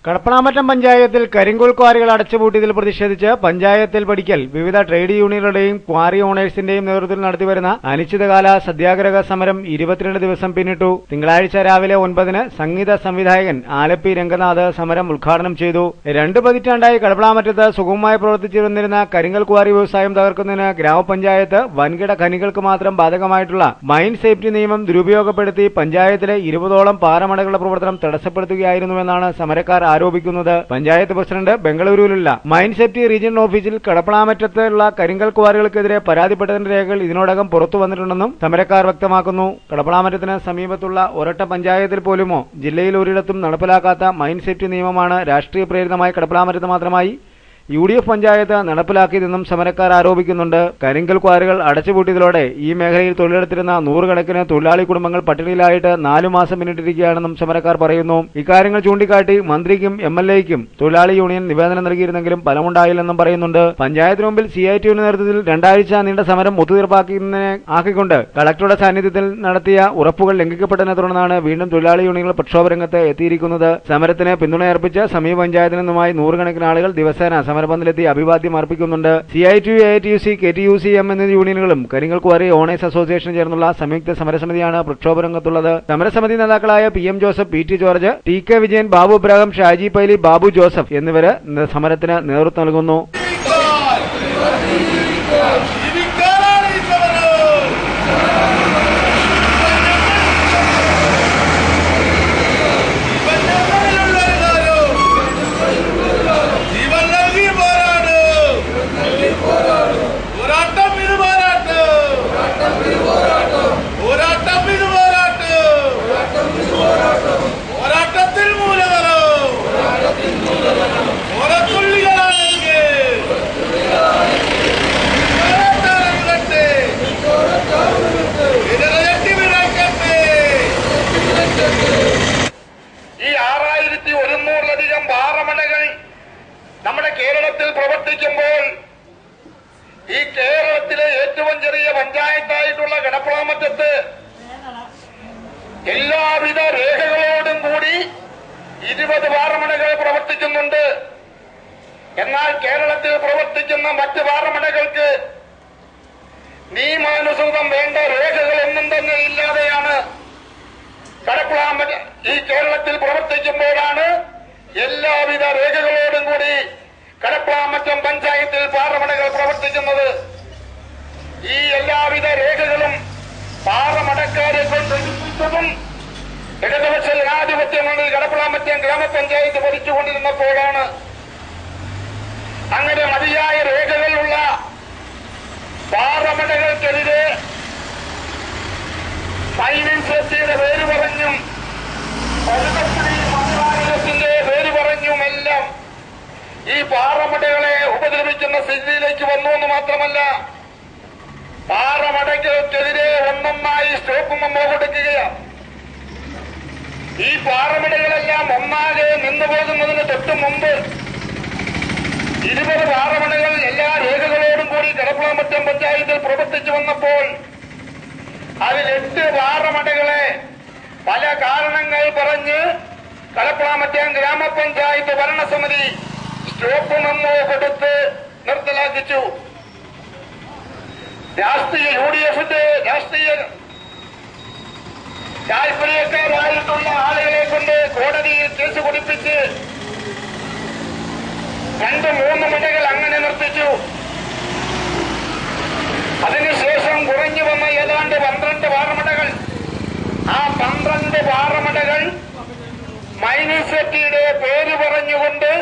കടപ്പനാമറ്റം പഞ്ചായത്തിൽ കരിങ്കോൾ ക്വാറികൾ അടച്ചുപൂട്ടിയതിൽ പ്രതിഷേധിച്ച് പഞ്ചായത്തിൽ പടിക്കൽ വിവിധ ട്രേഡ് യൂണിയനുകളുടെയും ക്വാറി ഓണേഴ്സിന്റെയും നേതൃത്വത്തിൽ നടത്തിവരുന്ന അനിശ്ചിതകാല സത്യാഗ്രഹ സമരം 22 ദിവസം പിന്നിട്ടു. തിങ്കളാഴ്ച രാവിലെ 9-ന് സംഗീത സംവിധായകൻ ആലപ്പി രംഗനാഥ് സമരം ഉദ്ഘാടനം ചെയ്തു. 2 പതിറ്റാണ്ടായി കടപ്പനാമറ്റത്ത് സുഗമമായി പ്രവർത്തിച്ചിരുന്നിരുന്ന കരിങ്കൽ ക്വാറി വ്യവസായം തകർക്കുന്നതിന് ഗ്രാമപഞ്ചായത്ത് വൻകിട ഖനികൾക്ക് മാത്രം ബാധകമായിട്ടുള്ള മൈൻ സേഫ്റ്റി നിയമം ദുരുപയോഗപ്പെടുത്തി പഞ്ചായത്തിലെ 20ഓളം പാറമടകളുടെ പ്രവർത്തനം തടസ്സപ്പെടുത്തുകയായിരുന്നുവെന്നാണ് സമരക്കാർ ആരോപിക്കുന്നത്. പഞ്ചായത്ത് പ്രസിഡന്റ് ബംഗളൂരുവിലുള്ള മൈൻ സേഫ്റ്റി റീജിയണൽ ഓഫീസിൽ കടപ്പനാമറ്റത്തുള്ള കരിങ്കൽ ക്വാറികൾക്കെതിരെ പരാതിപ്പെട്ടതിന്റെ രേഖകൾ ഇതിനോടകം പുറത്തു വന്നിട്ടുണ്ടെന്നും സമരക്കാർ വ്യക്തമാക്കുന്നു. കടപ്പനാമറ്റത്തിന് സമീപത്തുള്ള ഒരൊറ്റ പഞ്ചായത്തിൽ പോലുമോ ജില്ലയിൽ ഒരിടത്തും നടപ്പിലാക്കാത്ത മൈൻ സേഫ്റ്റി നിയമമാണ് രാഷ്ട്രീയ പ്രേരിതമായി കടപ്പനാമറ്റത്ത് മാത്രമായി UDF പഞ്ചായത്ത് നടപ്പിലാക്കിയതെന്നും സമരക്കാർ ആരോപിക്കുന്നുണ്ട്. കരിങ്കൽ ക്വാറികൾ അടച്ചുപൂട്ടിയതോടെ ഈ മേഖലയിൽ തൊഴിലെടുത്തിരുന്ന 100 കണക്കിന് തൊഴിലാളി കുടുംബങ്ങൾ പട്ടിണിയിലായിട്ട് 4 മാസം പിന്നിട്ടിരിക്കുകയാണെന്നും സമരക്കാർ പറയുന്നു. ഇക്കാര്യങ്ങൾ ചൂണ്ടിക്കാട്ടി മന്ത്രിക്കും MLAയ്ക്കും തൊഴിലാളി യൂണിയൻ നിവേദനം നൽകിയിരുന്നെങ്കിലും ഫലമുണ്ടായില്ലെന്നും പറയുന്നുണ്ട്. പഞ്ചായത്തിന് മുമ്പിൽ CITUവിന്റെ നേതൃത്വത്തിൽ 2 ആഴ്ച നീണ്ട സമരം ഒത്തുതീർപ്പാക്കിക്കൊണ്ട് കളക്ടറുടെ സാന്നിധ്യത്തിൽ നടത്തിയ ഉറപ്പുകൾ ലംഘിക്കപ്പെട്ടതിനെ തുടർന്നാണ് വീണ്ടും തൊഴിലാളി യൂണിയനുകൾ പ്രക്ഷോഭരംഗത്ത് എത്തിയിരിക്കുന്നത്. സമരത്തിന് പിന്തുണയർപ്പിച്ച് സമീപ പഞ്ചായത്തിൽ നിന്നുമായി 100 കണക്കിന് ആളുകൾ ദിവസേന സമരപന്തലെത്തി അഭിവാദ്യം അർപ്പിക്കുന്നുണ്ട്. CITU, AITUC, KTUCM എന്നീ യൂണിയനുകളും കരിങ്കൽ ക്വാറി ഓണേഴ്സ് അസോസിയേഷൻ ചേർന്നുള്ള സംയുക്ത സമരസമിതിയാണ് പ്രക്ഷോഭരംഗത്തുള്ളത്. സമരസമിതി നേതാക്കളായ PM Joseph, PT George, TK Vijayan, Babu Ibrahim, Shaji Paily, Babu Joseph എന്നിവര് സമരത്തിന് നേതൃത്വം നൽകുന്നു. നമ്മുടെ കേരളത്തിൽ പ്രവർത്തിക്കുമ്പോൾ ഈ കേരളത്തിലെ ഏറ്റവും ചെറിയ പഞ്ചായത്തായിട്ടുള്ള കടപ്പനാമറ്റത്ത് എല്ലാവിധ രേഖകളോടും കൂടി 20 പാറമടകൾ പ്രവർത്തിക്കുന്നുണ്ട്. എന്നാൽ കേരളത്തിൽ പ്രവർത്തിക്കുന്ന മറ്റ് പാറമടകൾക്ക് നിയമാനുസൃതം വേണ്ട രേഖകളൊന്നും തന്നെ ഇല്ലാതെയാണ് കടപ്പനാമറ്റം ഈ കേരളത്തിൽ പ്രവർത്തിക്കുമ്പോഴാണ് എല്ലാവിധ രേഖകളോടും കൂടി കടപ്പനാമറ്റം പഞ്ചായത്തിൽ പാറമടകൾ പ്രവർത്തിക്കുന്നത്. ഈ എല്ലാവിധ രേഖകളും പാറമടക്കാരെ കൊണ്ടെടുപ്പിച്ചതും ഇടതുപക്ഷ ജനാധിപത്യങ്ങളിൽ കടപ്പനാമറ്റം ഗ്രാമപഞ്ചായത്ത് ഭരിച്ചുകൊണ്ടിരുന്നപ്പോഴാണ്. അങ്ങനെ മതിയായ രേഖകളുള്ള പാറമടകൾക്കെതിരെ ഫൈനാൻസ് സേഫ്റ്റിയുടെ പേര് പറഞ്ഞും ത്തിന്റെ പേര് പറഞ്ഞുമെല്ലാം ഈ പാറമടകളെ ഉപദ്രവിക്കുന്ന സ്ഥിതിയിലേക്ക് വന്നു എന്ന് മാത്രമല്ല, പാറമടകൾക്കെതിരെ ഒന്നൊന്നായി സ്റ്റോപ്പ് മെമ്മോ കൊടുക്കുകയാണ്. ഈ പാറമടകളെല്ലാം ഒന്നാകെ നിന്നുപോകുന്നതിന് തൊട്ട് മുമ്പ് 20 പാറമടകൾ എല്ലാ രേഖകളോടും കൂടി കടപ്പനാമറ്റം പഞ്ചായത്തിൽ പ്രവർത്തിച്ചു വന്നപ്പോൾ അതിൽ 8 പാറമടകളെ പല കാരണങ്ങൾ പറഞ്ഞ് കടപ്പനാമറ്റം ഗ്രാമപഞ്ചായത്ത് ഭരണസമിതി സ്റ്റോപ്പ് മെമ്മോ കൊടുത്ത് നിർത്തലാക്കിച്ചു. UDFന്റെ രാഷ്ട്രീയ താൽപര്യക്കാരായിട്ടുള്ള ആളുകളെ കൊണ്ട് കോടതിയിൽ കേസ് കൊടുപ്പിച്ച് 2-3 മടകൾ അങ്ങനെ നിർത്തിച്ചു. അതിനുശേഷം കുറഞ്ഞു വന്ന ഏതാണ്ട് 12 പാറമടകൾ, ആ 12 പാറമടകൾ മൈൻ സേഫ്റ്റിയുടെ പേര് പറഞ്ഞുകൊണ്ട്